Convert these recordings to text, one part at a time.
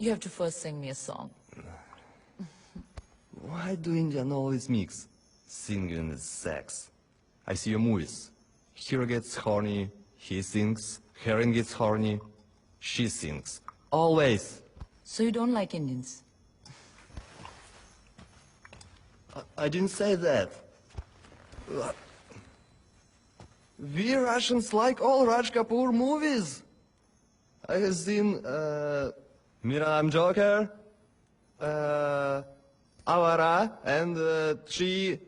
You have to first sing me a song. Why do Indian always mix singing and sex? I see your movies. Hero gets horny, he sings. Heroine gets horny, she sings. Always. So you don't like Indians? I didn't say that. We Russians like all Raj Kapoor movies. I have seen Mira I'm Joker, Avara, and Three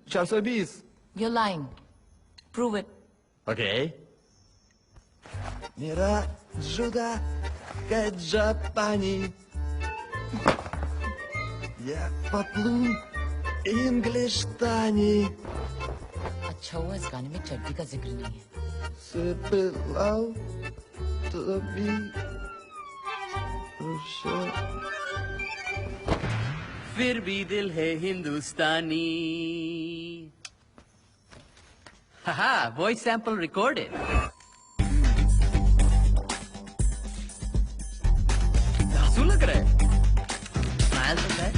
Charso Bees. You're lying. Prove it. Okay. Mira Juda Kajapani. Я पतलून English Tani. अच्छा हुआ इस गाने में चड्डी का जिक्र नहीं है. Se pilau to be फिर भी दिल है हिंदुस्तानी. हाहा, वॉइस सैंपल रिकॉर्डेड. धांसू लग रहा है. स्माइल तो है.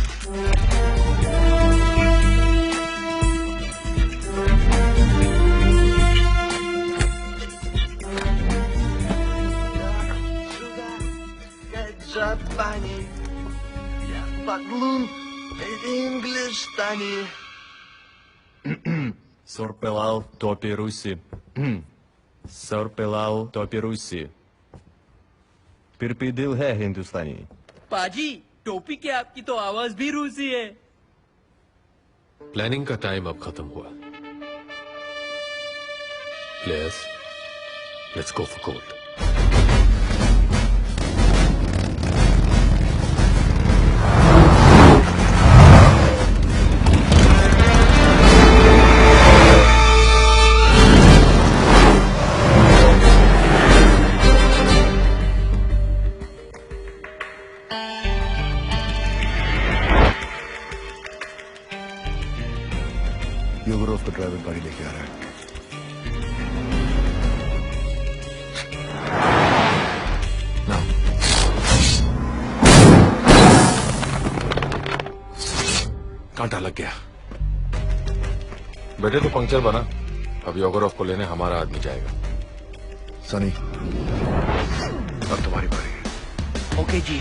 Japani, я подлун English Tani. Сорпелал топи Руси. Сорпелал топи Руси. पिरपी दिल है हिंदुस्तानी. पाजी, टोपी के आपकी तो आवाज भी रूसी है. प्लानिंग का टाइम अब खत्म हुआ. Players, let's go for gold. योगरोफ का ड्राइवर गाड़ी लेके आ रहा है. ना. कांटा लग गया. बेटे तो पंक्चर बना. अब योगरोफ को लेने हमारा आदमी जाएगा. सनी, अब तुम्हारी बारी है. ओके जी.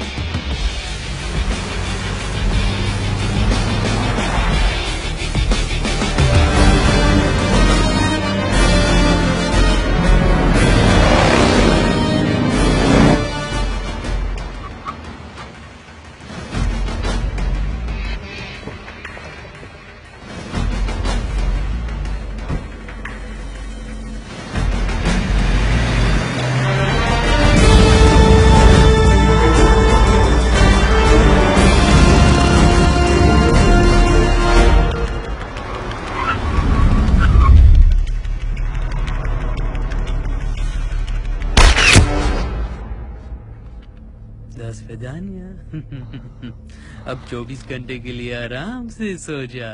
अब 24 घंटे के लिए आराम से सो जा.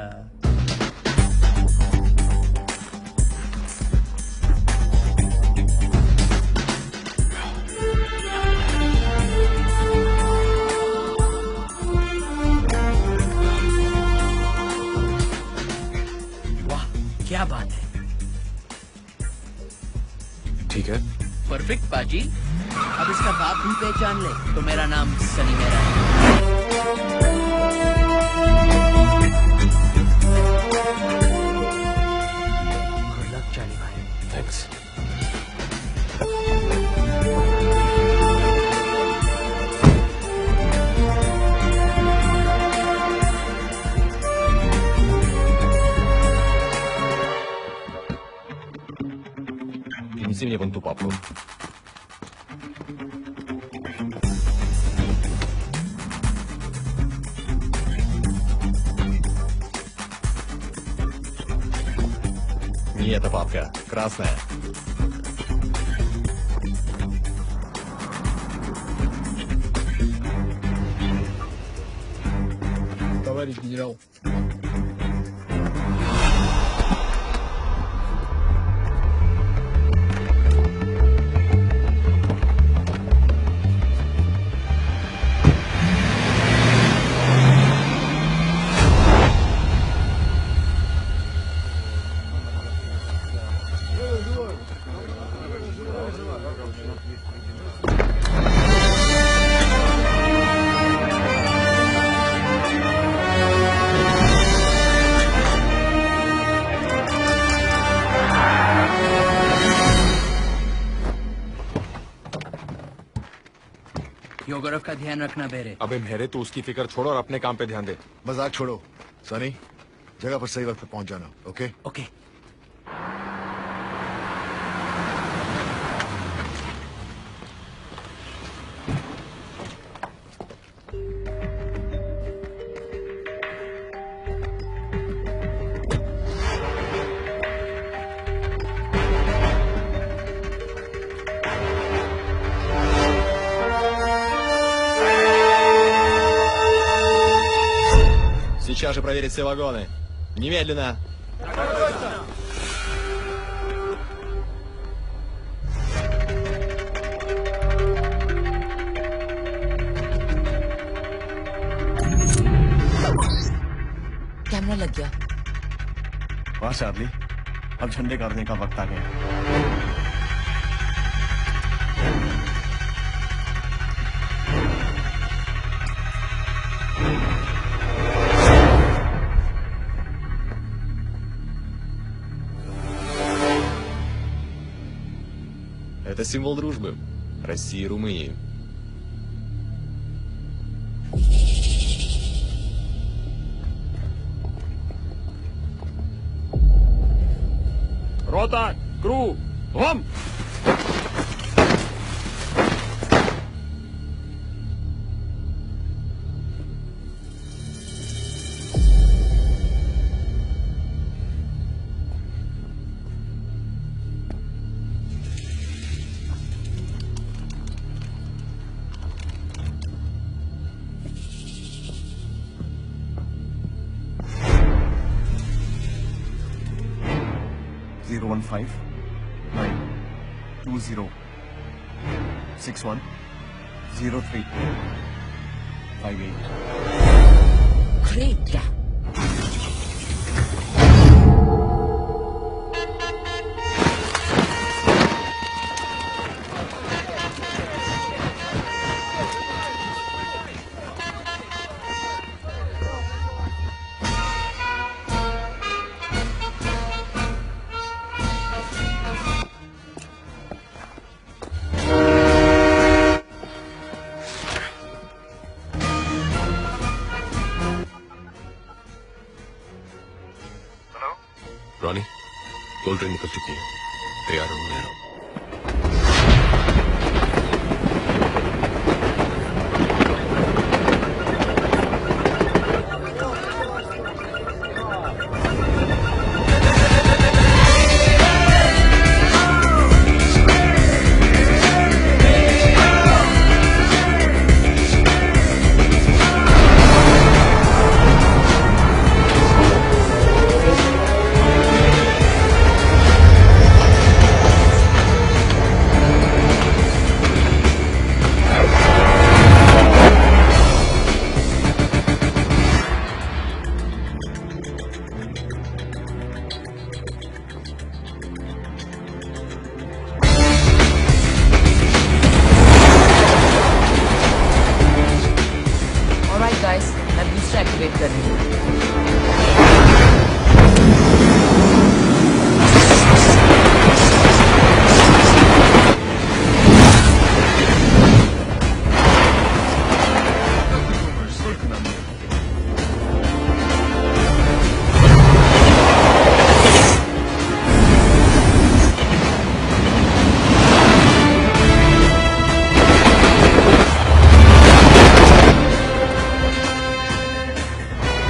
वाह, क्या बात है. ठीक है. परफेक्ट पाजी. अब इसका बाप भी पहचान ले तो मेरा नाम सनी मेरा है. गुड लक चाली भाई. थैंक्स. Принеси мне вон ту папку. Не эта папка, красная. Товарищ генерал. योगरव का ध्यान रखना बेरे। अबे मेरे तो उसकी फिक्र छोड़ो और अपने काम पे ध्यान दे। मजाक छोड़ो सनी, जगह पर सही वक्त पे पहुंच जाना। Okay okay. Сейчас же проверить все вагоны. Немедленно. कैमरा लग गया। वाह चार्ली, अब झंडे गाड़ने का वक्त आ गया। Это символ дружбы России и Румынии. Рота, кру, лом! Zero 15 9 20 61 03 58. Great, yeah. Ronnie, cold drink निकल चुकी है। तैयार हो गया। Alright guys, मैं booster activate कर रही हूँ।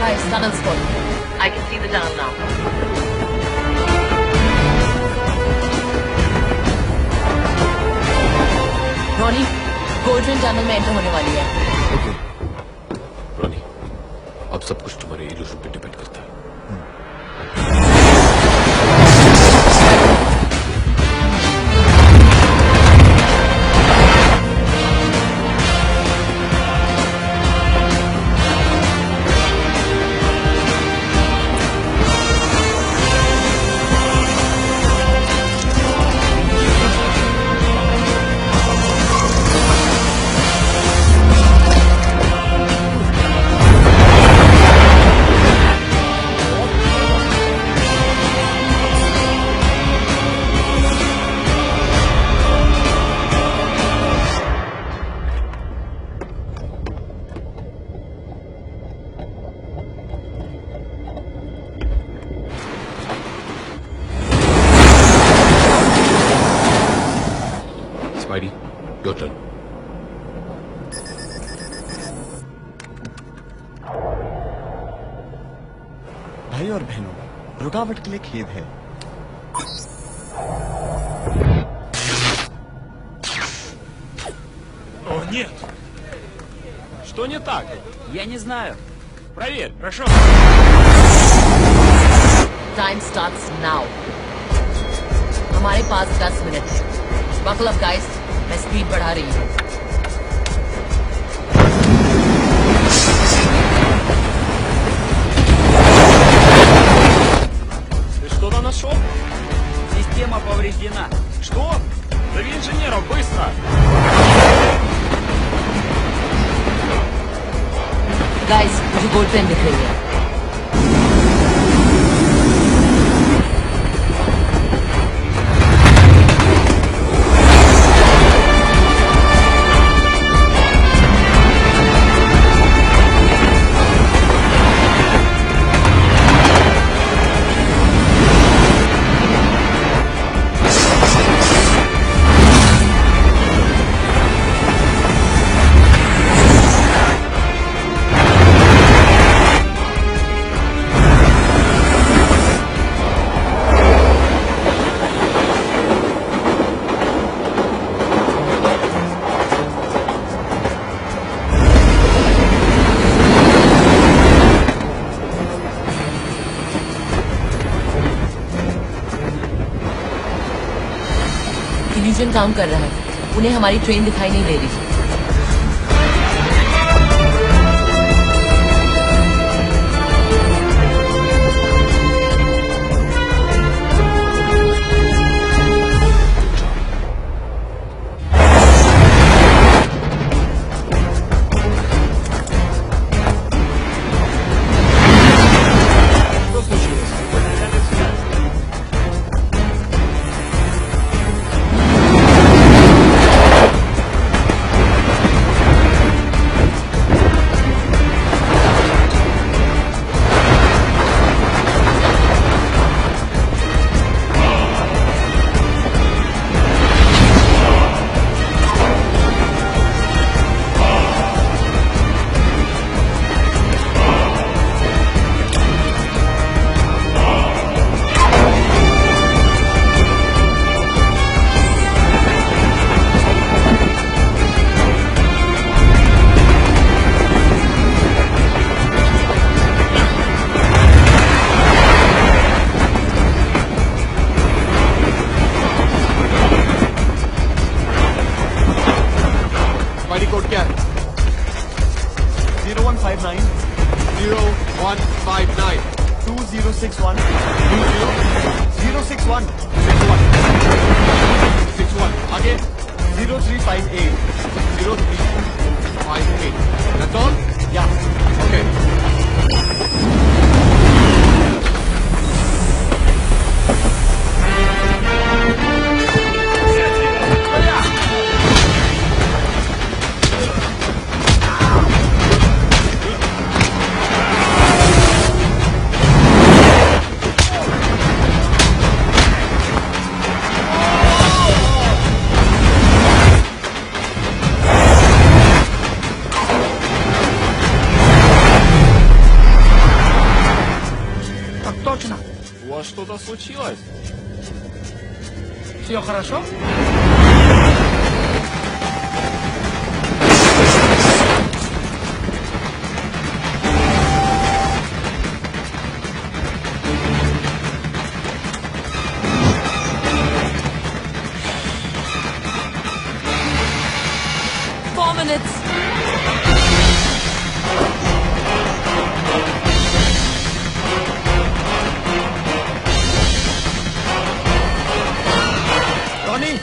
Guys, tunnel spot. I can see the tunnel now. Ronnie, Golden Tunnel में एंटर होने वाली है। ओके रॉनी, अब सब कुछ तुम्हारे इल्यूजन पे डिपेंड करता है। Your turn. भाई और बहनों, रुकावट के लिए खेद है। О, нет! Что не так? Я не знаю. Проверь, хорошо? Time starts now. हमारे पास 10 मिनट है। Buckle up, guys. मैं स्पीड बढ़ा रही हूँ। Ты что-то нашел? Система повреждена. Что? Зови инженеров, быстро! Guys, मुझे गोल्ड पेन दिख रही है। इंजन काम कर रहा है। उन्हें हमारी ट्रेन दिखाई नहीं दे रही। गाड़ी कोड क्या है? 0159 0159 2061 061 61 आगे 0358 0358 That's all? Yeah. Okay. Так точно. У вас что-то случилось? Все хорошо? Four minutes. Tony,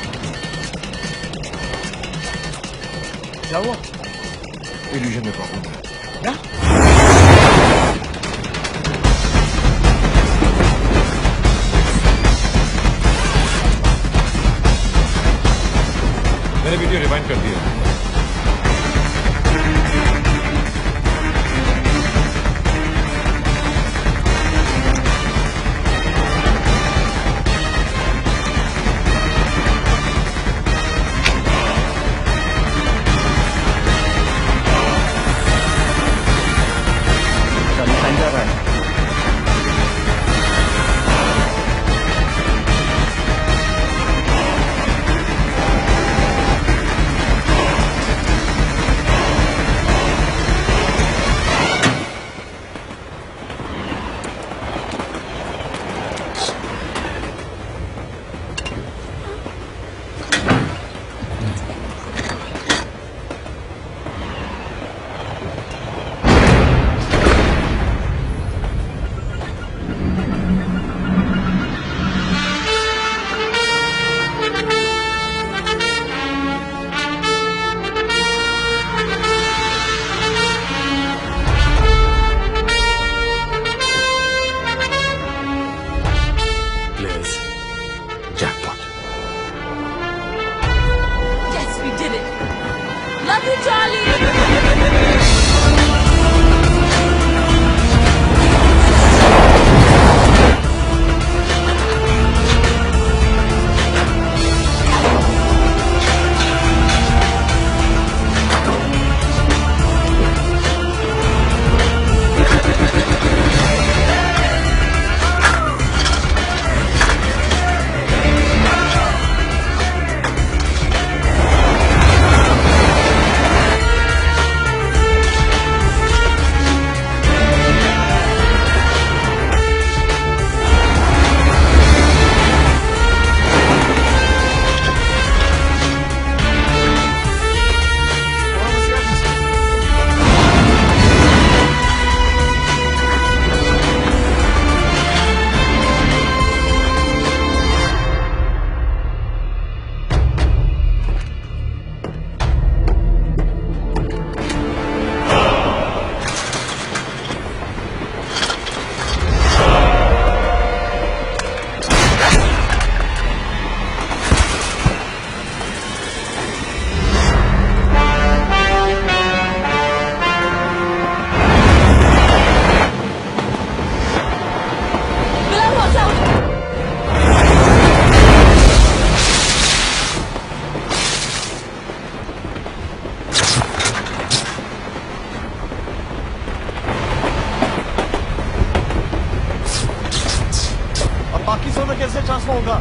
कैसे ट्रांसफर होगा?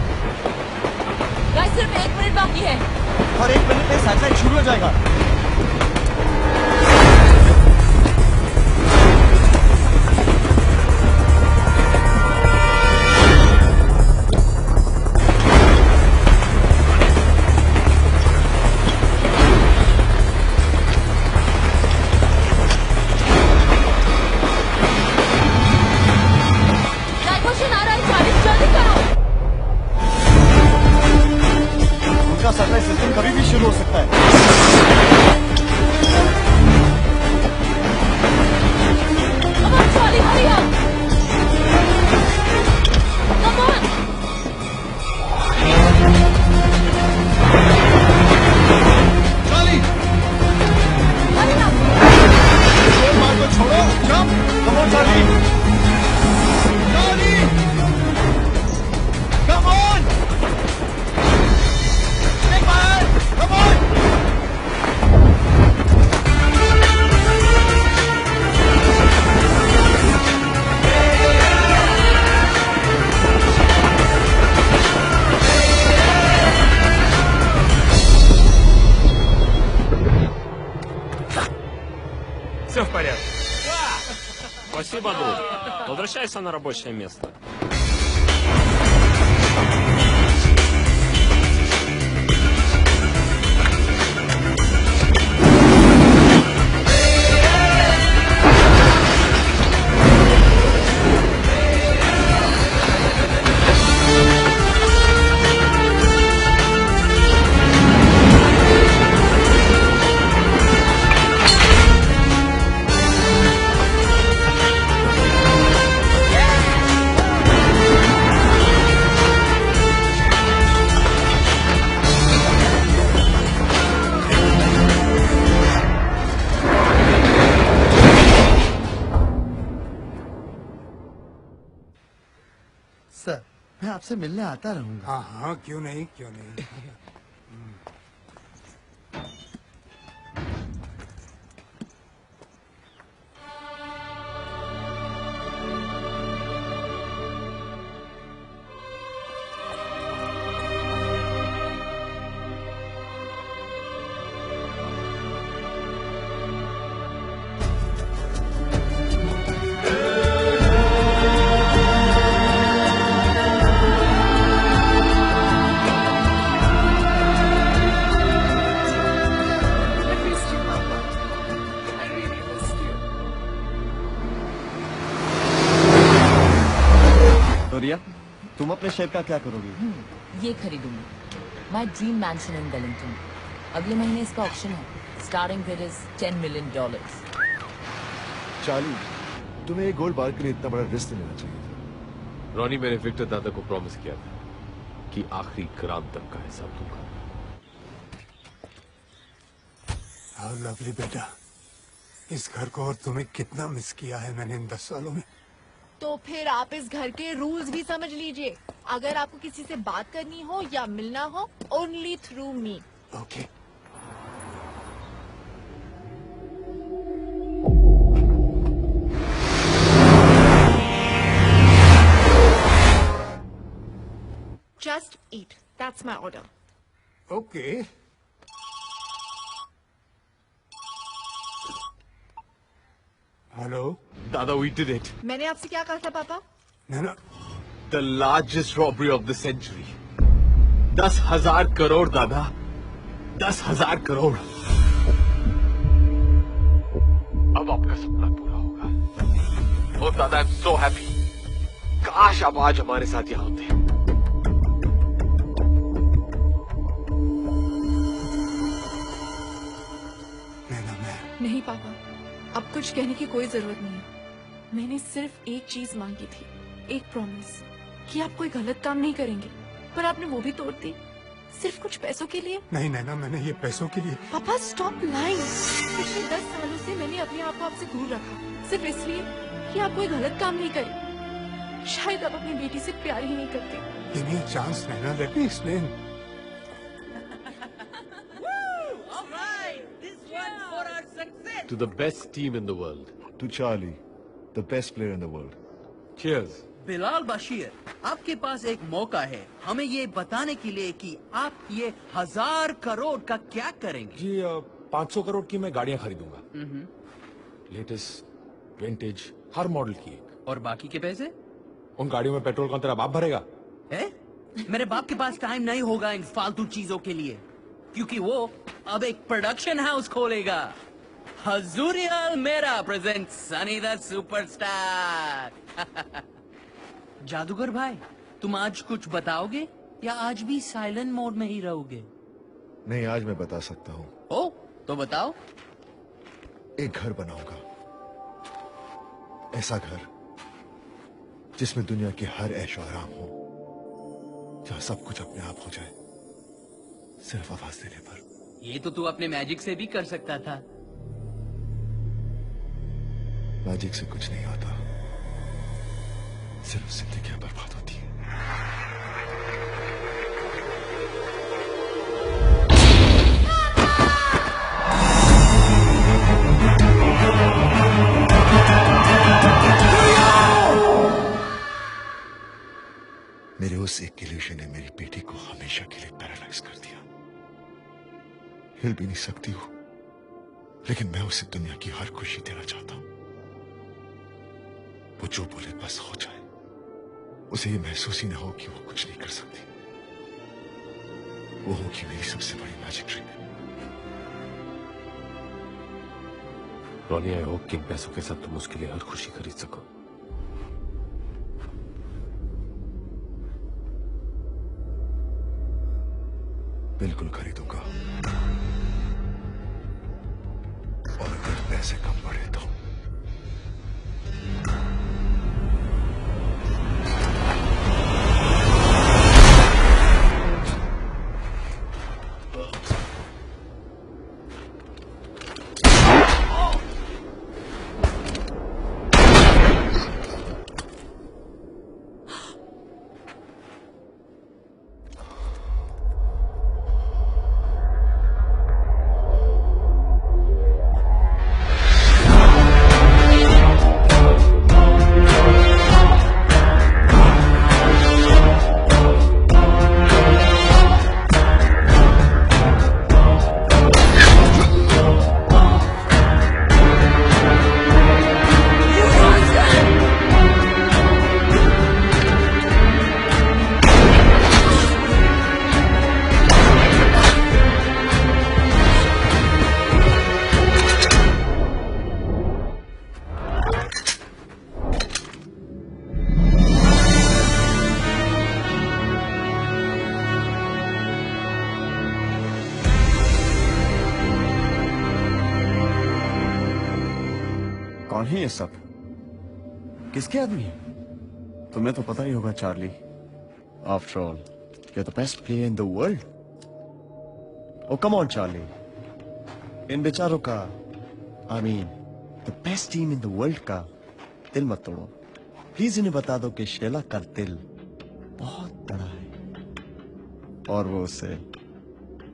गाइस सिर्फ 1 मिनट बाकी है। हर 1 मिनट में सैटेलाइट शुरू हो जाएगा। क्वेश्चन आ रहा है चार्ली, जल्दी करो। उनका सैटेलाइट सिस्टम कभी भी शुरू हो सकता है। Come on, Charlie, hurry up. Come on. Charlie, Hurry up. गोल मार को छोड़ो, jump, come on Charlie. Charlie, come on, take my hand, come on. Все в порядке. Спасибо, друг. Возвращайся на рабочее место. Sir, मैं आपसे मिलने आता रहूंगा। हाँ हाँ, क्यों नहीं, क्यों नहीं। तो रिया, तुम अपने शेयर का क्या करोगी? ये खरीदूंगी। My dream mansion in Wellington. अगले महीने इसका ऑक्शन है। Starting bid is $10 million। Charlie, तुम्हें ये गोल्ड बार के लिए इतना बड़ा रिस्क नहीं लेना चाहिए था। रॉनी, मैंने विक्टर दादा को प्रॉमिस किया था कि आखिरी ग्राम तक का हिसाब दूंगा। हाँ लवली बेटा, इस घर को और तुम्हें कितना मिस किया है मैंने इन 10 सालों में। तो फिर आप इस घर के रूल्स भी समझ लीजिए। अगर आपको किसी से बात करनी हो या मिलना हो, only through me. Okay. Just eat, that's my order. Okay. Hello दादा, we did it. मैंने आपसे क्या कहा था पापा? नैना, The largest robbery of the century. 10,000 crore दादा, 10,000 करोड़। अब आपका सपना पूरा होगा। ओ दादा, I'm so happy. काश आप आज हमारे साथ यहाँ होते। नैना, मैं नहीं पापा, अब कुछ कहने की कोई जरूरत नहीं है। मैंने सिर्फ एक चीज मांगी थी, एक प्रॉमिस कि आप कोई गलत काम नहीं करेंगे, पर आपने वो भी तोड़ दी, सिर्फ कुछ पैसों के लिए। नहीं नैना, मैंने ये पैसों के लिए। पापा स्टॉप लाइंग। पिछले 10 सालों से मैंने अपने आप को आपसे दूर रखा, सिर्फ इसलिए कि आप कोई गलत काम नहीं करे। शायद आप अपनी बेटी से प्यार ही नहीं करते। Give me a chance, Naina. Let me explain. To the best team in the world. To Charlie, the best player in the world. Cheers. Bilal Bashir, आपके पास एक मौका है हमें ये बताने के लिए कि आप ये 1000 करोड़ का क्या करेंगे। जी 500 करोड़ की मैं गाड़ियां खरीदूंगा, लेटेस्ट विंटेज हर मॉडल की एक। और बाकी के पैसे? उन गाड़ियों में पेट्रोल कौन तेरा बाप भरेगा? है? मेरे बाप के पास टाइम नहीं होगा इन फालतू चीजों के लिए, क्योंकि वो अब एक प्रोडक्शन हाउस खोलेगा। हजूरियल मेरा प्रेजेंट सनी द सुपरस्टार। जादूगर भाई, तुम आज कुछ बताओगे या आज भी साइलेंट मोड में ही रहोगे? नहीं, आज मैं बता सकता हूँ। ओ, तो बताओ। एक घर बनाऊंगा, ऐसा घर जिसमें दुनिया के हर ऐशो आराम हो, जहां सब कुछ अपने आप हो जाए सिर्फ आवाज देने पर। ये तो तू अपने मैजिक से भी कर सकता था। मैजिक से कुछ नहीं आता, सिर्फ जिंदगियां बर्बाद होती हैं। मेरे उस एक इल्यूशन ने मेरी बेटी को हमेशा के लिए पैरालाइज कर दिया। हिल भी नहीं सकती हूँ, लेकिन मैं उसे दुनिया की हर खुशी देना चाहता हूँ। वो जो बोले बस हो जाए, उसे ये महसूस ही ना हो कि वो कुछ नहीं कर सकती। वो होगी मेरी सबसे बड़ी magic trick. Ronnie, I hope कि इन पैसों के साथ तुम उसके लिए हर खुशी खरीद सको। बिल्कुल खरीदूंगा, और अगर पैसे कम पड़े तो कौन है ये सब? किसके आदमी है? तुम्हें तो पता ही होगा Charlie. After all, you're the best player in the world. Oh, come on, Charlie. इन बेचारों का, I mean, the best team in the world का दिल मत तोड़ो। प्लीज इन्हें बता दो कि शेला का दिल बहुत बड़ा है और वो उसे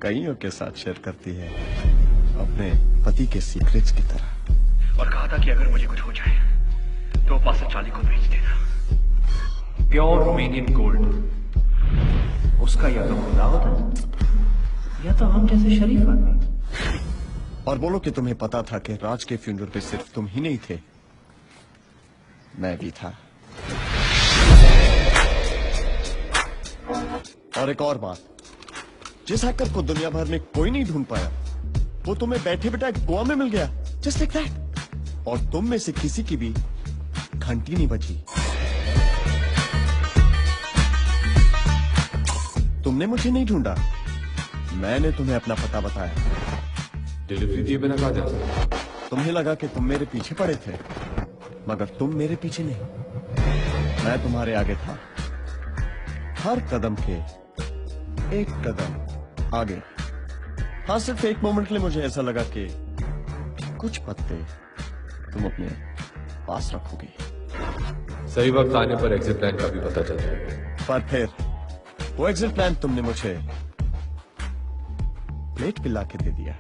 कईयों के साथ शेयर करती है, अपने पति के सीक्रेट्स की तरह। और कहा था कि अगर मुझे कुछ हो जाए तो पास्टर चार्ली को भेज देना। प्योर रोमेनियन गोल्ड, उसका या तो खुदा होता या तो हम जैसे शरीफ आदमी। और बोलो कि तुम्हें पता था कि राज के फ्यूनरल पे सिर्फ तुम ही नहीं थे, मैं भी था। और एक और बात, जिस हैकर को दुनिया भर में कोई नहीं ढूंढ पाया, वो तुम्हें बैठे बैठे गोवा में मिल गया, जस्ट लाइक दैट। और तुम में से किसी की भी घंटी नहीं बची। तुमने मुझे नहीं ढूंढा, मैंने तुम्हें अपना पता बताया। डिलीवरी दिए बिना कहा जाता। तुम्हें लगा कि तुम मेरे पीछे पड़े थे, मगर तुम मेरे पीछे नहीं, मैं तुम्हारे आगे था, हर कदम के एक कदम आगे। हाँ, सिर्फ एक मोमेंट के लिए मुझे ऐसा लगा कि कुछ पत्ते तुम अपने पास रखोगे। सही वक्त आने पर एग्जिट प्लान का भी पता चल जाएगा। पर फिर वो एग्जिट प्लान तुमने मुझे प्लेट पिला के दे दिया।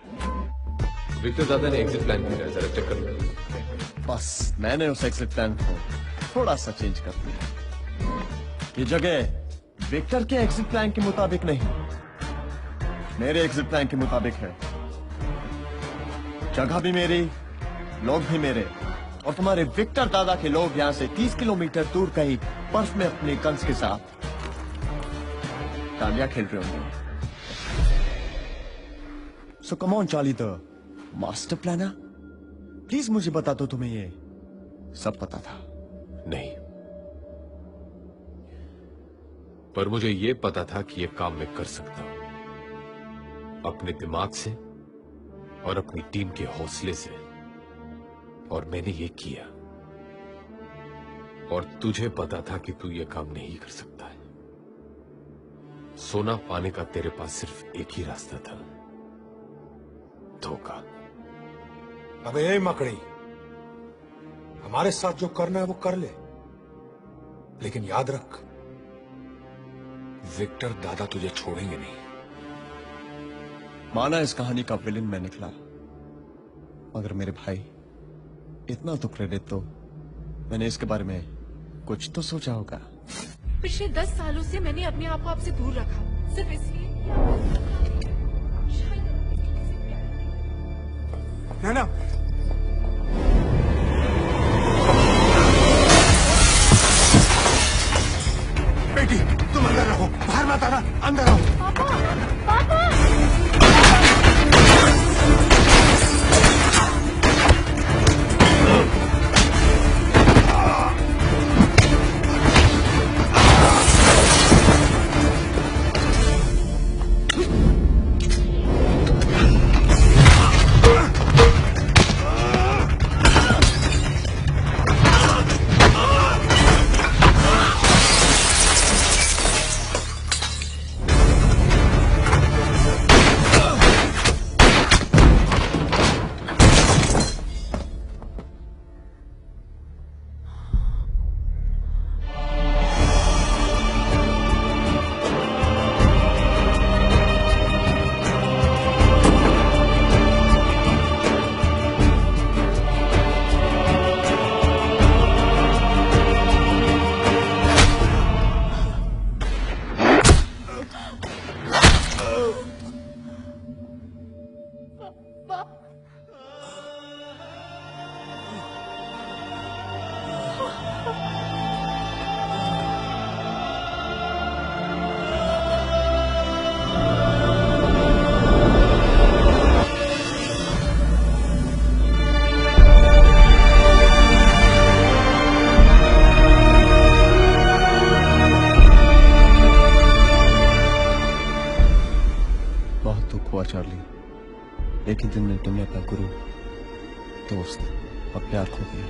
विक्टर दादा ने एग्जिट प्लान किया, जरा चेक कर लो। बस मैंने उस एग्जिट प्लान को थोड़ा सा चेंज कर दिया। ये जगह विक्टर के एग्जिट प्लान के मुताबिक नहीं, मेरे एग्जिट प्लान के मुताबिक है। जगह भी मेरी, लोग भी मेरे, और तुम्हारे विक्टर दादा के लोग यहां से 30 किलोमीटर दूर कहीं बर्फ में अपने गन्स के साथ डांडिया खेल रहे होंगे। So come on Charlie, the master planner, please मुझे बता दो तुम्हें ये सब पता था? नहीं, पर मुझे ये पता था कि ये काम मैं कर सकता हूं अपने दिमाग से और अपनी टीम के हौसले से, और मैंने ये किया। और तुझे पता था कि तू ये काम नहीं कर सकता है। सोना पाने का तेरे पास सिर्फ एक ही रास्ता था, धोखा। अबे मकड़ी, हमारे साथ जो करना है वो कर ले, लेकिन याद रख, विक्टर दादा तुझे छोड़ेंगे नहीं। माना इस कहानी का विलेन मैं निकला, मगर मेरे भाई इतना तो क्रेडिट तो मैंने इसके बारे में कुछ तो सोचा होगा। पिछले 10 सालों से मैंने अपने आप को आपसे दूर रखा, सिर्फ इसलिए ना बेटी, तुम अंदर रहो, बाहर मत आना, अंदर रहो। पापा, चार्ली, एक ही दिन में तुमने अपना गुरु, दोस्त और प्यार खो दिया।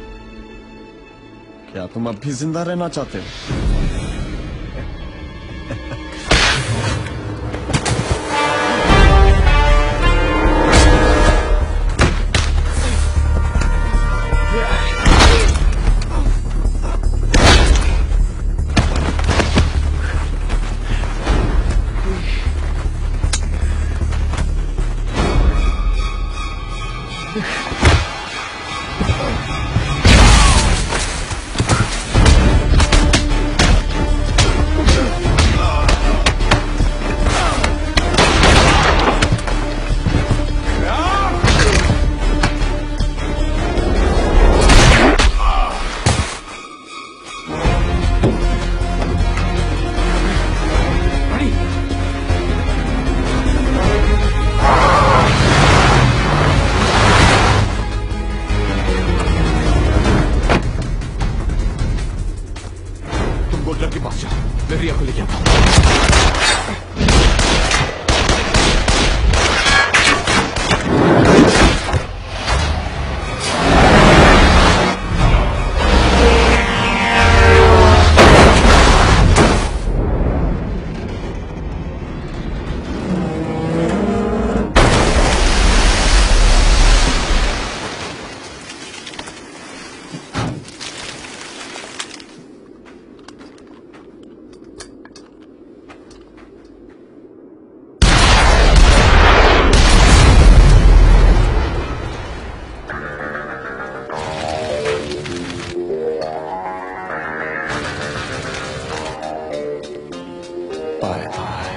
क्या तुम अब भी जिंदा रहना चाहते हो? Bye bye.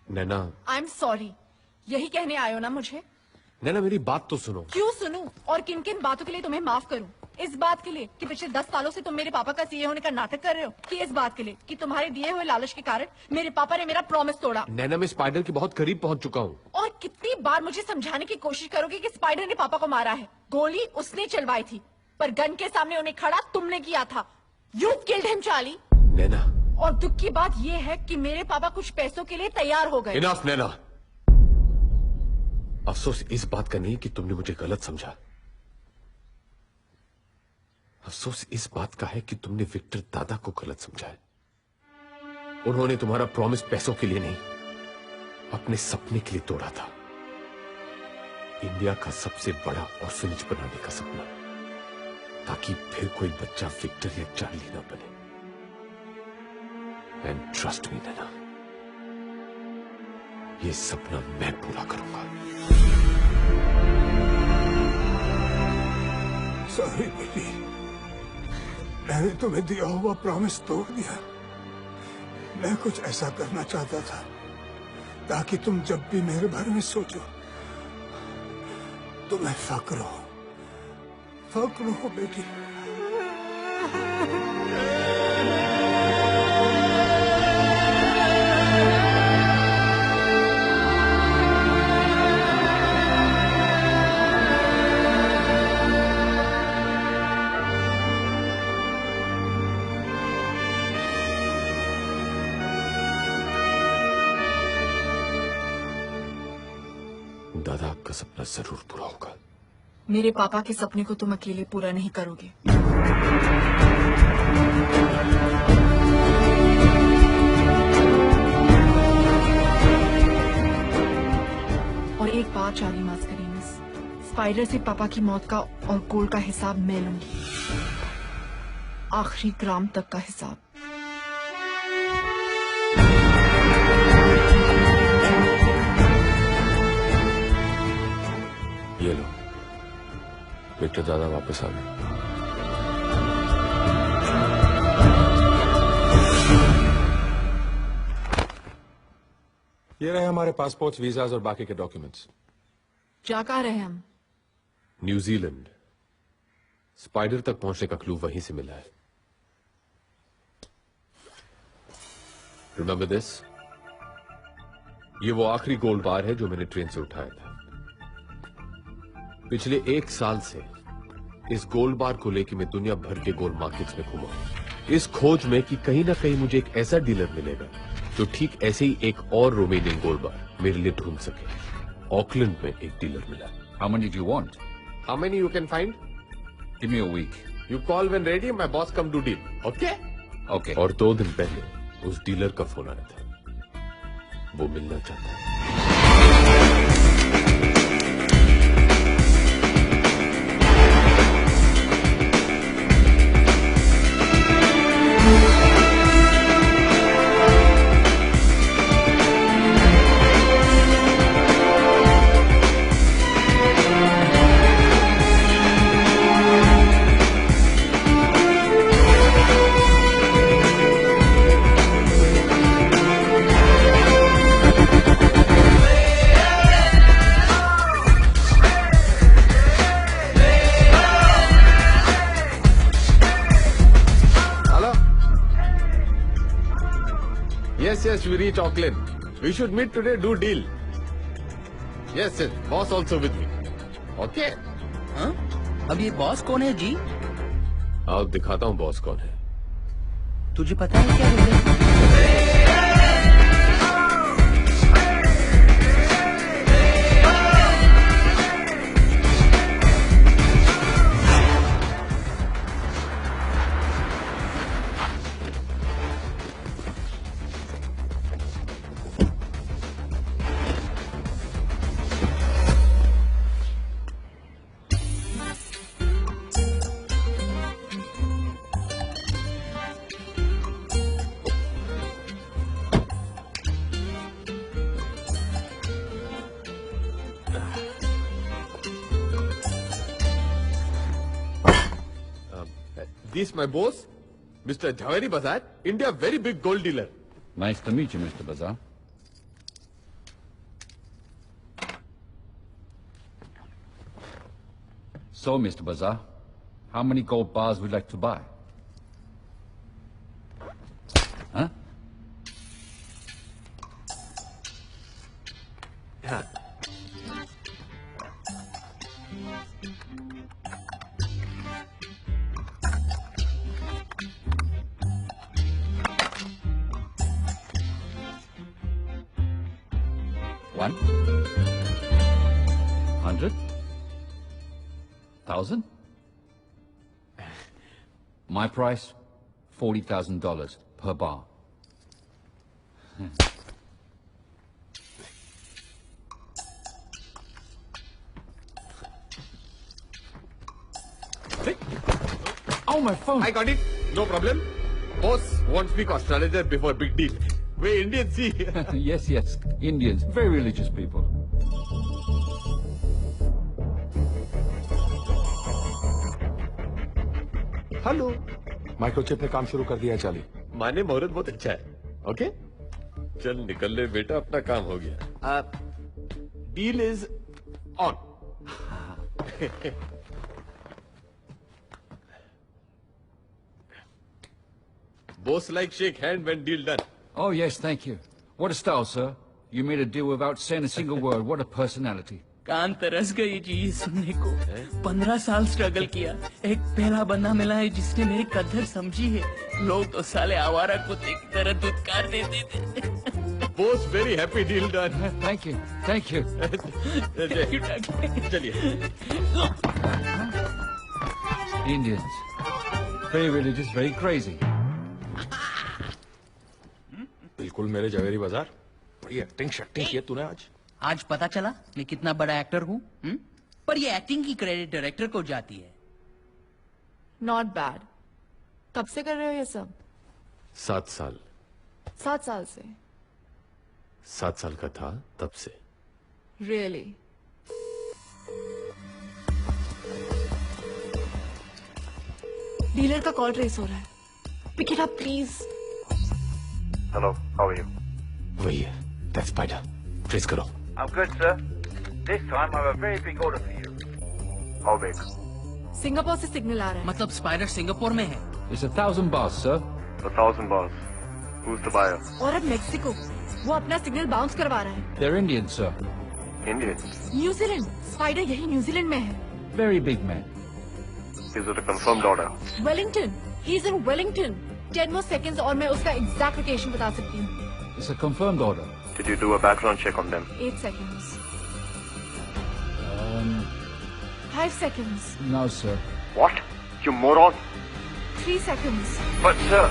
Naina, I am sorry. यही कहने आए हो ना मुझे? नैना मेरी बात तो सुनो। क्यों सुनूं? और किन किन बातों के लिए तुम्हें माफ करूं? इस बात के लिए कि पिछले 10 सालों से तुम मेरे पापा का सीए होने का नाटक कर रहे हो, कि इस बात के लिए कि तुम्हारे दिए हुए लालच के कारण मेरे पापा ने मेरा प्रॉमिस तोड़ा? नैना मैं स्पाइडर के बहुत करीब पहुंच चुका हूँ। और कितनी बार मुझे समझाने की कोशिश करोगे कि स्पाइडर ने पापा को मारा है? गोली उसने चलवाई थी, पर गन के सामने उन्हें खड़ा तुमने किया था। You killed him Charlie. Naina, और दुख की बात यह है कि मेरे पापा कुछ पैसों के लिए तैयार हो गए। इनफ नैना। अफसोस इस बात का नहीं कि तुमने मुझे गलत समझा। अफसोस इस बात का है कि तुमने विक्टर दादा को गलत समझा है। उन्होंने तुम्हारा प्रॉमिस पैसों के लिए नहीं, अपने सपने के लिए तोड़ा था। इंडिया का सबसे बड़ा ऑर्फनेज बनाने का सपना, ताकि फिर कोई बच्चा विक्टर या चार्ली ना बने। एंड ट्रस्ट मी नैना, ये सपना मैं पूरा करूंगा। सॉरी बेटी, मैंने तुम्हें दिया हुआ प्रॉमिस तोड़ दिया। मैं कुछ ऐसा करना चाहता था ताकि तुम जब भी मेरे बारे में सोचो तुम्हें फक्र हो बेटी। दादा, आपका सपना जरूर पूरा होगा। मेरे पापा के सपने को तुम अकेले पूरा नहीं करोगे। और एक बात चार्ली मास्करीनस, स्पाइडर से पापा की मौत का और गोल्ड का हिसाब मैं लूंगी, आखिरी ग्राम तक का हिसाब। ये लो, विक्टर दादा वापस आ गए। ये रहे हमारे पासपोर्ट्स, वीजाज और बाकी के डॉक्यूमेंट्स। जा कहाँ रहे हम? न्यूजीलैंड। स्पाइडर तक पहुंचने का क्लू वहीं से मिला है। Remember this? ये वो आखिरी गोल्ड बार है जो मैंने ट्रेन से उठाया था। पिछले 1 साल से इस गोल्ड बार को लेकर मैं दुनिया भर के गोल्ड मार्केट्स में घूमा, इस खोज में कि कहीं ना कहीं मुझे एक ऐसा डीलर मिलेगा जो ठीक ऐसे ही एक और रोमेनियन गोल्ड बार मेरे लिए ढूंढ सके। ऑकलैंड में एक डीलर मिला। How many do you want? How many you can find? Give me a week. You call when ready, my boss come to deal. Okay? Okay. और 2 दिन पहले उस डीलर का फोन आया था। वो मिलना चाहता है। Yes, we reach Auckland. We should meet today, do deal. Yes, boss also with me. Okay? हाँ? अब ये बॉस कौन है जी? आओ दिखाता हूँ बॉस कौन है। तुझे पता है क्या reason? This my boss, Mr. Jhaveri Bazar, India very big gold dealer. Nice to meet you, Mr. Bazar. So, Mr. Bazar, how many gold bars would you like to buy? Huh? Yeah. One? 100? 1,000? My price, $40,000 per bar. Oh, my phone. I got it. No problem. Boss won't speak astrologer before big deal. We Indians see. Yes, yes. Indians, very religious people. Hello. Microchip ने काम शुरू कर दिया चाली। माने मुहूर्त बहुत अच्छा है। ओके? चल निकल ले बेटा, अपना काम हो गया। Deal is on. Boss like shake hand when deal done. Oh, yes, thank you. What a style, sir. You made a deal without saying a single word. What a personality. कान तरस गई जी ये सुनने को। 15 साल स्ट्रगल किया, एक पहला बंदा मिला है जिसने मेरी कदर समझी है। लोग तो साले आवारा कुत्ते की तरह दुत्कार देते थे। Boss very happy deal done. Thank you, thank you. चलिए। Indians, very religious, very crazy. बिल्कुल मेरे जवेरी बाजार। बड़ी एक्टिंग शक्टिंग की है तूने आज। आज पता चला मैं कितना बड़ा एक्टर हूँ। पर ये एक्टिंग की क्रेडिट डायरेक्टर को जाती है। Not bad. कब से कर रहे हो ये सब? 7 साल। 7 साल से? 7 साल का था तब से। रियली? डीलर का कॉल ट्रेस हो रहा है। Pick it up please. Hello, how are you? वही है, that's Spider. Trace करो। I'm good, sir. This time I have a very big order for you. How big? Singapore से signal आ रहा है। मतलब स्पाइडर सिंगापुर में है। It's 1,000 bars, sir. 1,000 bars. Who's the buyer? और अब मेक्सिको, वो अपना सिग्नल बाउंस करवा रहा है। They're Indians, sir. Indians? New Zealand, spider यही न्यूजीलैंड में है। Very big man. Is it a confirmed order? Wellington, he is in Wellington. 10 more seconds और मैं उसका एग्जैक्ट लोकेशन बता सकती हूँ। It's a confirmed order. Did you do a background check on them? 8 seconds. 5 seconds. No, sir. What? You moron! 3 seconds. But sir.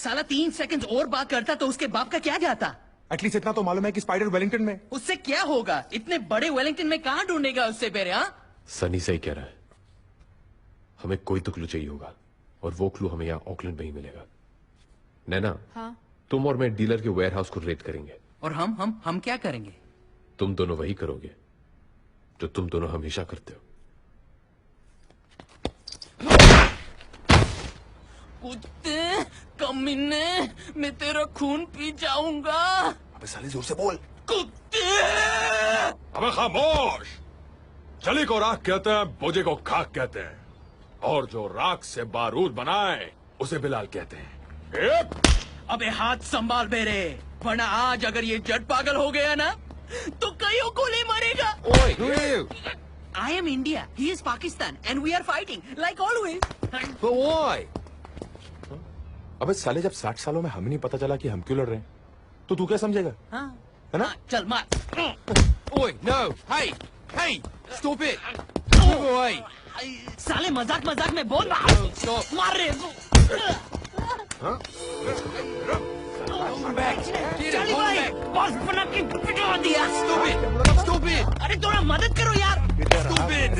साला 3 second और बात करता तो उसके बाप का क्या जाता? एटलीस्ट इतना तो मालूम है कि स्पाइडर वेलिंगटन में। उससे क्या होगा? इतने बड़े वेलिंगटन में कहाँ ढूंढेगा उससे पहले? हाँ? सनी सही कह रहा है। हमें कोई तो क्लू चाहिए होगा और वो क्लू हमें यहाँ ऑकलैंड में ही मिलेगा। नैना, हाँ? तुम और मैं डीलर के वेयरहाउस को रेड करेंगे। और हम क्या करेंगे? तुम दोनों वही करोगे जो तुम दोनों हमेशा करते हो। कुत्ते, कमीने, मैं तेरा खून पी जाऊंगा। अबे साले जोर से बोल। कुत्ते! अबे खामोश। चली को राख कहते हैं, बोझे को खाक कहते हैं, और जो राख से बारूद बनाए उसे बिलाल कहते हैं। अबे हाथ संभाल मेरे, वरना आज अगर ये जट पागल हो गया ना तो कईयों गोली मारेगा। Oi, who are you? I am India, he is Pakistan, and we are fighting like always. But why? अबे साले, जब 60 सालों में हमें नहीं पता चला कि हम क्यों लड़ रहे हैं, तो तू क्या समझेगा? हाँ, है ना? चल मार। Oi, no, hey, stop it. Move away. साले मजाक मजाक में बोल रहा। मार रे। चल भाई, बॉस बना के पिटवा दिया। Stop it. अरे थोड़ा मदद करो यार। Stop it.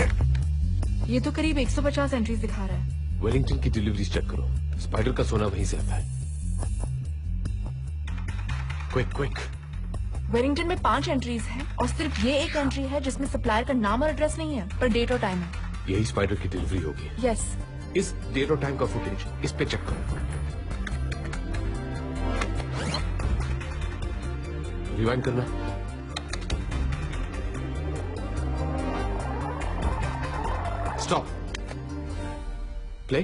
ये तो करीब 150 एंट्रीज दिखा रहा है। वेलिंगटन की डिलीवरीज चेक करो, स्पाइडर का सोना वहीं से आता है। क्विक। वेलिंगटन में 5 एंट्रीज हैं और सिर्फ ये एक एंट्री है जिसमें सप्लायर का नाम और एड्रेस नहीं है, पर डेट और टाइम है। यही स्पाइडर की डिलीवरी होगी। यस। इस डेट और टाइम का फुटेज इस पे चेक करो। रिवाइंड करना। स्टॉप। प्ले।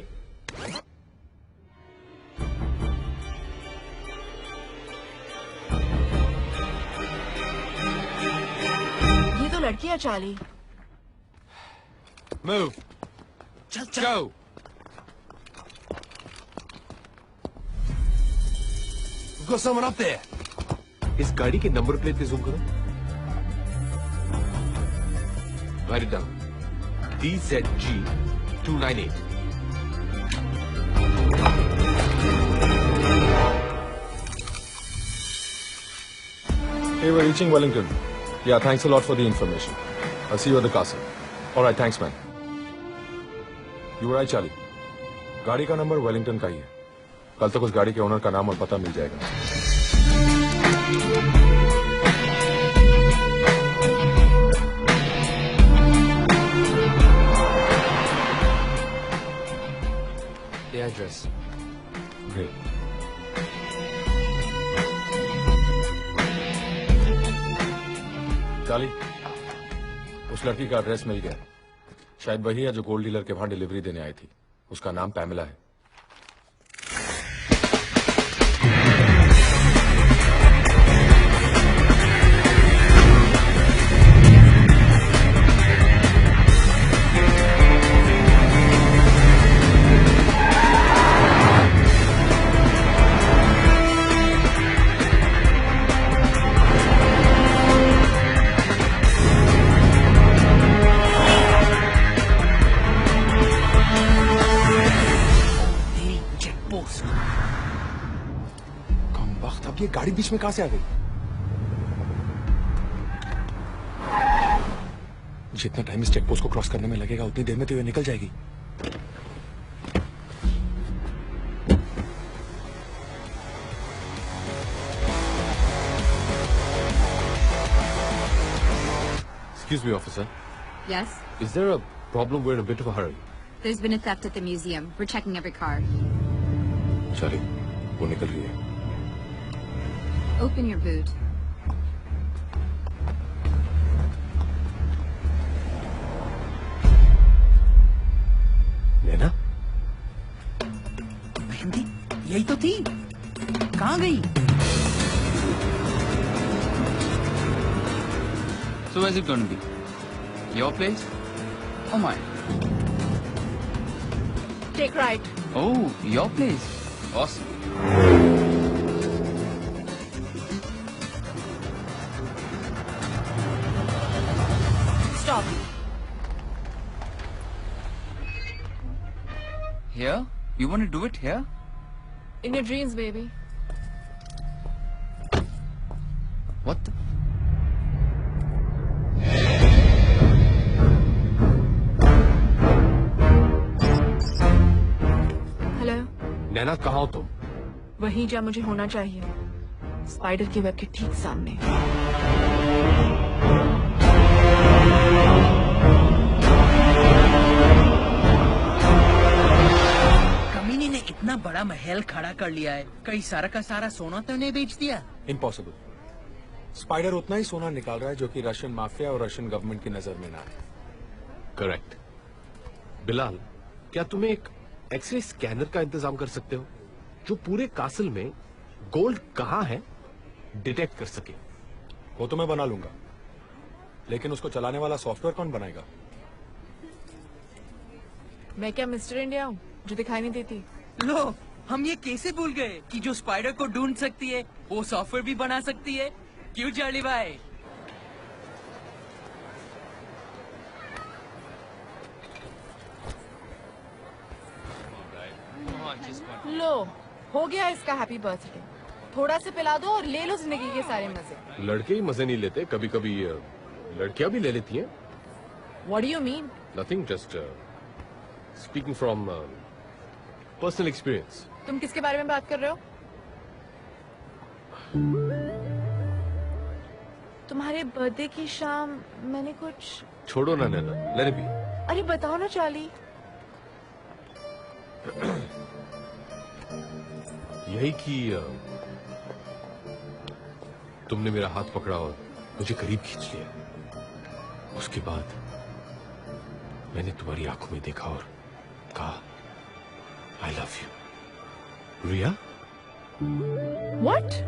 ये तो लड़की है चार्ली। मूव। चल। Go. We've got someone up there. इस गाड़ी के नंबर प्लेट पे जूम करो। Write it down. DZG 298. Hey, we're reaching Wellington. Yeah, thanks a lot for the information. I'll see you at the castle. All right, thanks, man. You were right, Charlie. गाड़ी का number Wellington का ही है। कल तक उस गाड़ी के owner का नाम और पता मिल जाएगा। The address. Great. चार्ली, उस लड़की का एड्रेस मिल गया। शायद वही है जो गोल्ड डीलर के वहां डिलीवरी देने आई थी। उसका नाम पैमेला है। अब ये गाड़ी बीच में कहां से आ गई? जितना टाइम इस चेक पोस्ट को क्रॉस करने में लगेगा उतनी देर में तो ये निकल जाएगी। Excuse me, officer. Yes? Is there a problem? We're in a bit of a hurry. There's been a theft at the museum. We're checking every car. चलिए, वो निकल रही है। Open your boot. नैना? मेहंदी, यही तो थी। कहाँ गई? So where's it going to be? Your place? Oh mine. Take right. Oh, your place. Awesome. Stop. Here? You want to do it here? In your dreams, baby. What the? Hello. Naina, कहाँ हो तुम? वहीं जहाँ मुझे होना चाहिए, spider की web के ठीक सामने। कमीने ने इतना बड़ा महल खड़ा कर लिया है, कई सारा का सारा सोना तो उन्हें बेच दिया। इम्पॉसिबल। स्पाइडर उतना ही सोना निकाल रहा है जो कि रशियन माफिया और रशियन गवर्नमेंट की नजर में ना है। करेक्ट। बिलाल, क्या तुम्हें एक एक्सरे स्कैनर का इंतजाम कर सकते हो? जो पूरे कासल में गोल्ड कहाँ है डिटेक्ट कर सके। वो तो मैं बना लूंगा, लेकिन उसको चलाने वाला सॉफ्टवेयर कौन बनाएगा? मैं क्या मिस्टर इंडिया हूँ जो दिखाई नहीं देती? लो, हम ये कैसे भूल गए कि जो स्पाइडर को ढूंढ सकती है वो सॉफ्टवेयर भी बना सकती है। क्यों चार्ली भाई? लो, हो गया इसका हैप्पी बर्थडे। थोड़ा से पिला दो और ले लो जिंदगी के सारे मजे। लड़के ही मजे नहीं लेते, कभी कभी लड़कियां भी ले लेती हैं। What do you mean? Nothing, just speaking from personal experience. तुम किसके बारे में बात कर रहे हो? तुम्हारे बर्थडे की शाम मैंने कुछ। छोड़ो ना नैना, let it be. अरे बताओ ना चार्ली। यही कि तुमने मेरा हाथ पकड़ा और मुझे करीब खींच लिया। उसके बाद मैंने तुम्हारी आंखों में देखा और कहा I love you. Riya? What?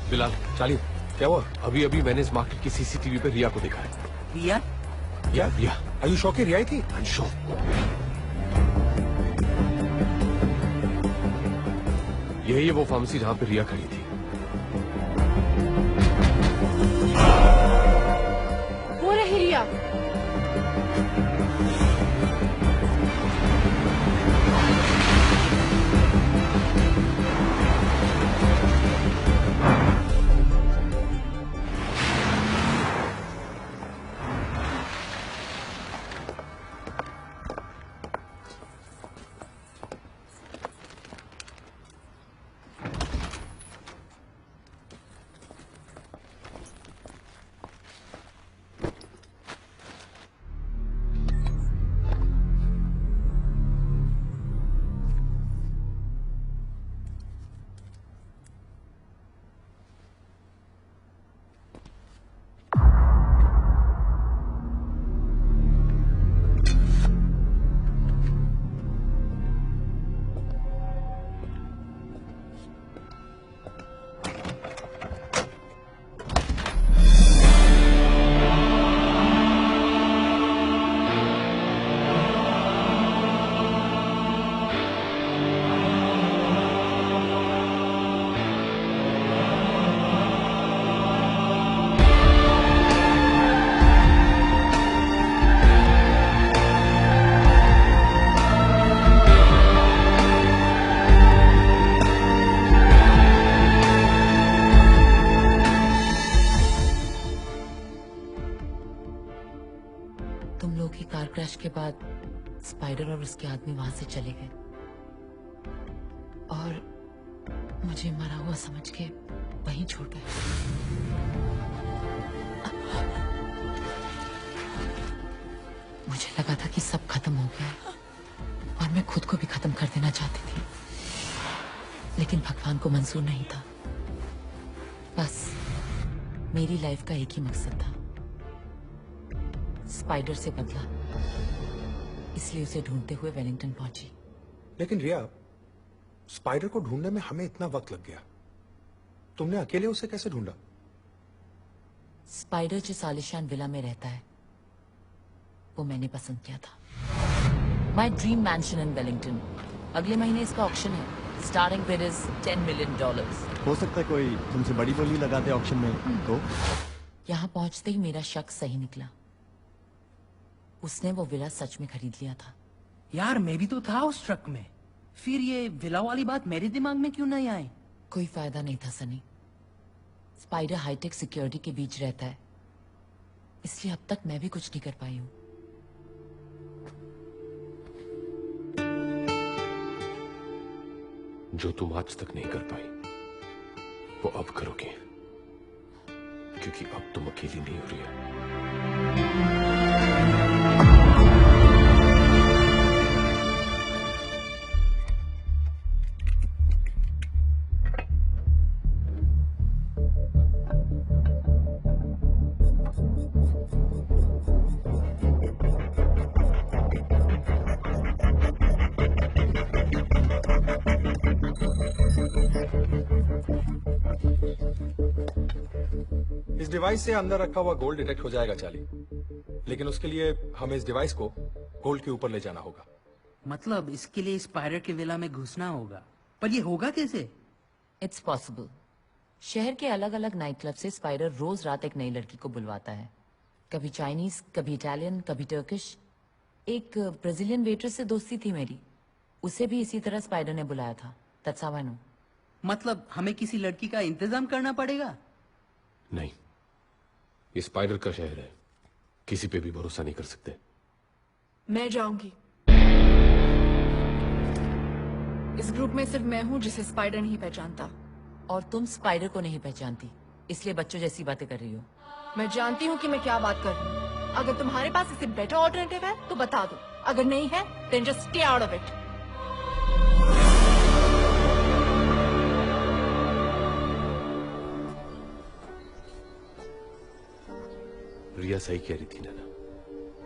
Bilal, Charlie, क्या हुआ? अभी अभी मैंने इस मार्केट की सीसीटीवी पे रिया को देखा है। रिया? रिया। Are you sure कि रिया ही थी? I'm sure. यही है वो फार्मेसी जहां पे रिया खड़ी थी। वो रही रिया। तुम लोग की कार क्रैश के बाद स्पाइडर और उसके आदमी वहां से चले गए और मुझे मरा हुआ समझ के वहीं छोड़ गए। मुझे लगा था कि सब खत्म हो गया और मैं खुद को भी खत्म कर देना चाहती थी, लेकिन भगवान को मंजूर नहीं था। बस मेरी लाइफ का एक ही मकसद था, स्पाइडर से बदला, इसलिए उसे ढूंढते हुए वेलिंगटन पहुंची। लेकिन रिया, स्पाइडर को ढूंढने में हमें इतना वक्त लग गया, तुमने अकेले उसे कैसे ढूंढा? स्पाइडर जिस आलिशान विला में रहता है वो मैंने पसंद किया था। My dream mansion in Wellington. अगले महीने इसका ऑक्शन है। Starting bid is $10 million। हो सकता है कोई तुमसे बड़ी बोली लगा दे ऑक्शन में। तो यहाँ पहुंचते ही मेरा शक सही निकला, उसने वो विला सच में खरीद लिया था। यार मैं भी तो था उस ट्रक में, फिर ये विला वाली बात मेरे दिमाग में क्यों नहीं आई? कोई फायदा नहीं था सनी। स्पाइडर हाईटेक सिक्योरिटी के बीच रहता है, इसलिए अब तक मैं भी कुछ नहीं कर पाई हूँ। जो तुम आज तक नहीं कर पाई वो अब करोगे, क्योंकि अब तुम अकेली नहीं हो रही है। डिवाइस से अंदर रखा हुआ गोल्ड डिटेक्ट हो जाएगा चाली, लेकिन उसके लिए हमें इस डिवाइस को गोल्ड के ऊपर ले जाना होगा। मतलब इसके लिए स्पाइडर के विला में घुसना होगा, पर ये होगा कैसे? It's possible. शहर के अलग अलग नाइट क्लब से स्पाइडर रोज रात एक नई लड़की को बुलवाता है, कभी चाइनीज, कभी इटालियन, कभी टर्किश। एक ब्राजीलियन वेट्रेस से दोस्ती थी मेरी, उसे भी इसी तरह स्पाइडर ने बुलाया था। That's how I know. मतलब हमें किसी लड़की का इंतजाम करना पड़ेगा? नहीं, ये स्पाइडर का शहर है, किसी पे भी भरोसा नहीं कर सकते। मैं जाऊंगी। इस ग्रुप में सिर्फ मैं हूँ जिसे स्पाइडर नहीं पहचानता। और तुम स्पाइडर को नहीं पहचानती, इसलिए बच्चों जैसी बातें कर रही हो। मैं जानती हूँ कि मैं क्या बात कर रही हूँ। अगर तुम्हारे पास इससे बेटर ऑल्टरनेटिव है तो बता दो, अगर नहीं है then just stay out of it. Riya सही कह रही थी नैना,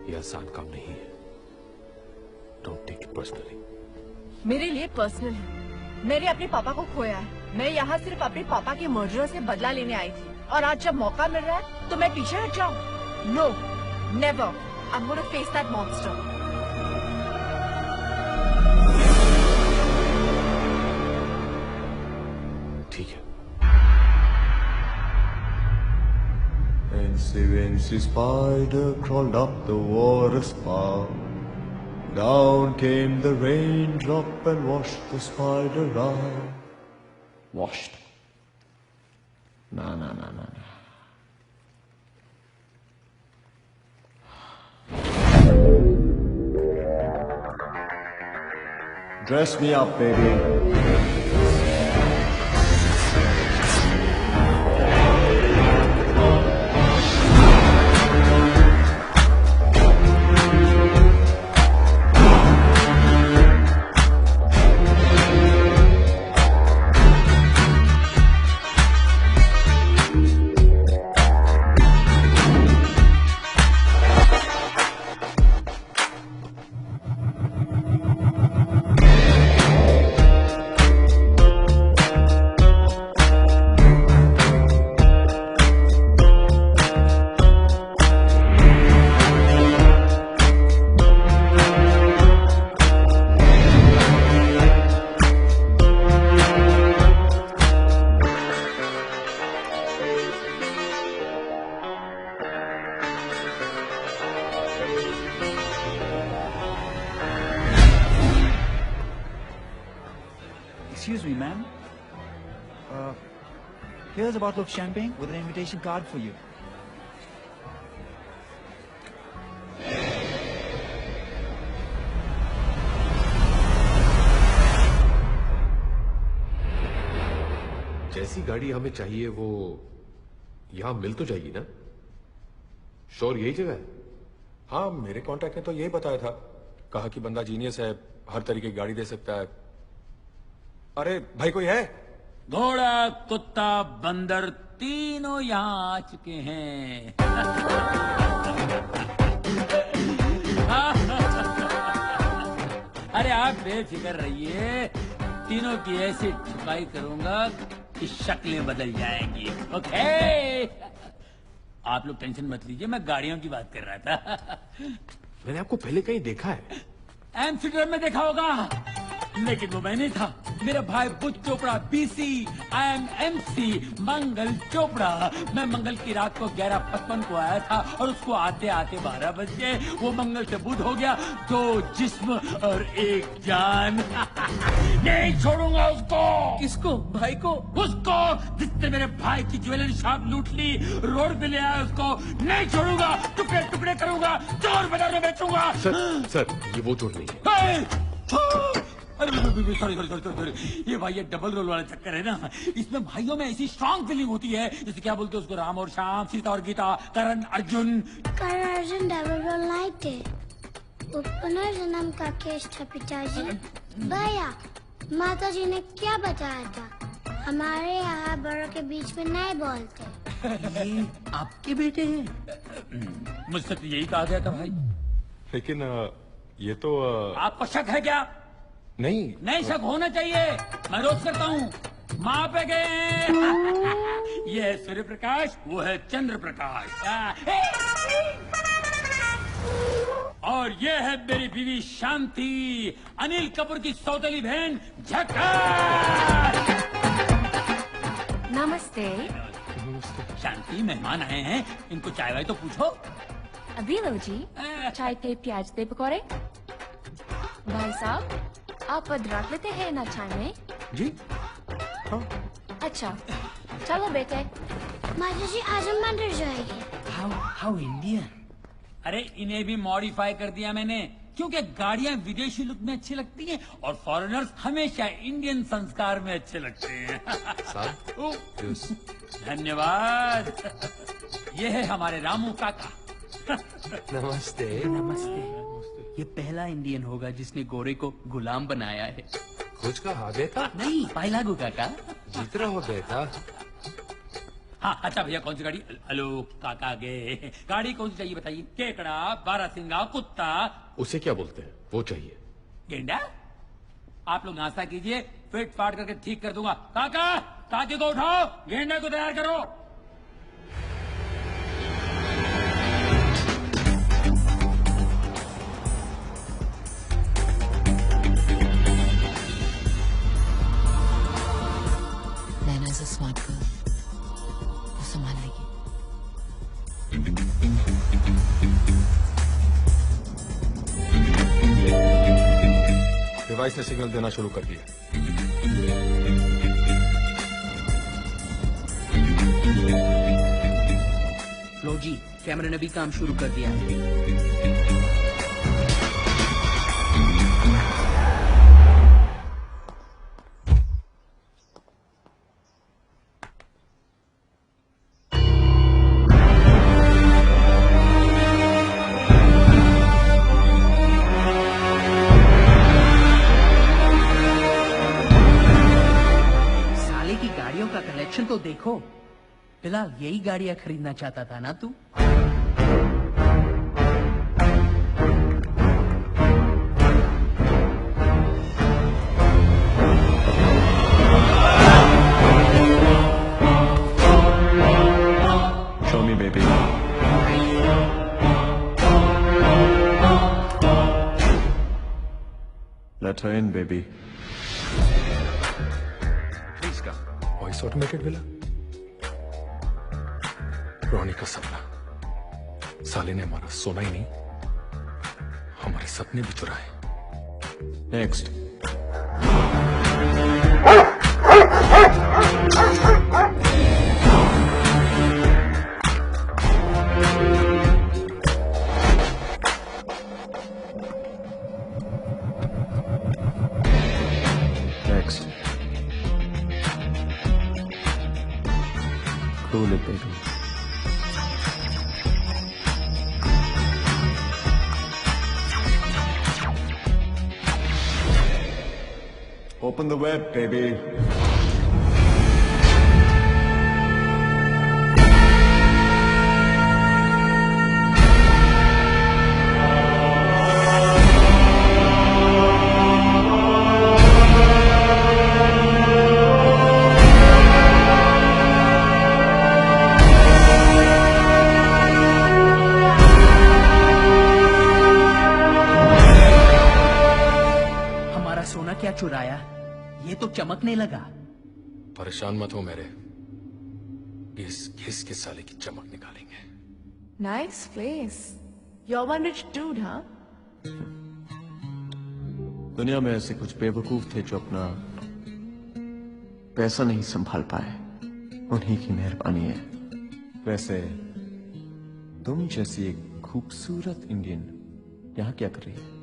ये आसान काम नहीं है। Don't take it personally. मेरे लिए पर्सनल है। मैंने अपने पापा को खोया है। मैं यहाँ सिर्फ अपने पापा के मर्डर से बदला लेने आई थी, और आज जब मौका मिल रहा है तो मैं पीछे हट जाऊँ? No, never. I am gonna face that monster. ठीक है। Fancy spider crawled up the water spout. Down came the raindrop and washed the spider out. Washed. No. Dress me up, baby. Excuse me, ma'am. Here's a bottle of champagne with an invitation card for you. जैसी गाड़ी हमें चाहिए वो यहां मिल तो जाएगी ना? Sure यही जगह है? हाँ, मेरे कॉन्ट्रैक्ट ने तो यही बताया था। कहा कि बंदा जीनियस है, हर तरीके की गाड़ी दे सकता है। अरे भाई कोई है? घोड़ा, कुत्ता, बंदर तीनों यहाँ आ चुके हैं। अरे आप बेफिक्र रहिए, तीनों की ऐसी छुपाई करूंगा कि शक्लें बदल जाएंगी। ओके, आप लोग टेंशन मत लीजिए, मैं गाड़ियों की बात कर रहा था। मैंने आपको पहले कहीं देखा है। एम्स्टर्डम में देखा होगा, लेकिन वो मैं नहीं था। मेरा भाई बुच चोपड़ा, BC, IMMC, मंगल चोपड़ा। मैं मंगल की रात को 11:55 को आया था और उसको आते आते 12 बज गए। वो मंगल से बुध हो गया, 2 जिस्म और 1 जान। नहीं छोड़ूंगा उसको। किसको? भाई को? उसको जिसने मेरे भाई की ज्वेलरी शॉप लूट ली, रोड पे ले आया उसको। नहीं छोड़ूंगा, टुकड़े टुकड़े करूंगा, चोर बाजार में बेचूंगा। सर ये वो चोर नहीं है। सॉरी, ये भाई ये डबल रोल वाला चक्कर है ना। इसमें भाइयों में ऐसी स्ट्रांग फीलिंग होती है, जैसे क्या बोलते हैं उसको, राम और श्याम, सीता और गीता, करण अर्जुन। करण अर्जुन डबल रोल नहीं थे, वो पुनर्जन्म का केस था पिताजी। भैया, माता जी ने क्या बताया था? हमारे यहाँ बड़ों के बीच में नहीं बोलते। ये आपके बेटे हैं? मुझसे तो यही कहा गया था भाई। लेकिन ये तो आपको शक है क्या? नहीं शक होना चाहिए। मैं रोज करता हूँ। माँ पे गए। ये है सूर्य प्रकाश, वो है चंद्र प्रकाश। और ये है मेरी बीवी शांति, अनिल कपूर की सौतेली बहन झक्कार। नमस्ते। शांति, मेहमान आए हैं, इनको चाय वाय तो पूछो। अभी लो जी, चाय के प्याज दे पकौड़े। भाई साहब, आप अदरक लेते हैं ना चाय में? जी हाँ। अच्छा, चलो बेटे। माता जी आज हम मंदिर जाएंगे। How Indian. अरे इन्हें भी मॉडिफाई कर दिया मैंने, क्योंकि गाड़ियां विदेशी लुक में अच्छी लगती हैं और फॉरेनर्स हमेशा इंडियन संस्कार में अच्छे लगते हैं। धन्यवाद। ये है हमारे रामू काका। नमस्ते। नमस्ते। ये पहला इंडियन होगा जिसने गोरे को गुलाम बनाया है। कुछ कहा बेटा? नहीं, पाइलागू काका। जीत रहो बेटा। हाँ अच्छा भैया, कौन सी गाड़ी? हेलो काका गे, गाड़ी कौन सी चाहिए बताइए? केकड़ा, बारहसिंगा, कुत्ता। उसे क्या बोलते हैं? वो चाहिए। गेंडा? आप लोग नाश्ता कीजिए, फिट फाट करके ठीक कर दूंगा। काका, काके को उठाओ, गेंडे को तैयार करो। नैना इज अ स्मार्ट गर्ल, वो संभाल लेगी। डिवाइस ने सिग्नल देना शुरू कर दिया। लो जी, कैमरे ने भी काम शुरू कर दिया है। कलेक्शन तो देखो। फिलहाल यही गाड़ियां खरीदना चाहता था ना तू? Show me, baby. Let her in, baby. Please come. Voice automated villa, Ronnie का सपना। साले ने हमारा सोना ही नहीं, हमारे सपने भी चुराए। Next. Next. Cool it, baby. Open the web, baby. क्या चुराया? ये तो चमकने लगा। परेशान मत हो मेरे, घिस घिस के साले की चमक निकालेंगे। Nice place. You're one rich dude, huh? दुनिया में ऐसे कुछ बेवकूफ थे जो अपना पैसा नहीं संभाल पाए, उन्हीं की मेहरबानी है। वैसे तुम जैसी एक खूबसूरत इंडियन यहाँ क्या कर रही है?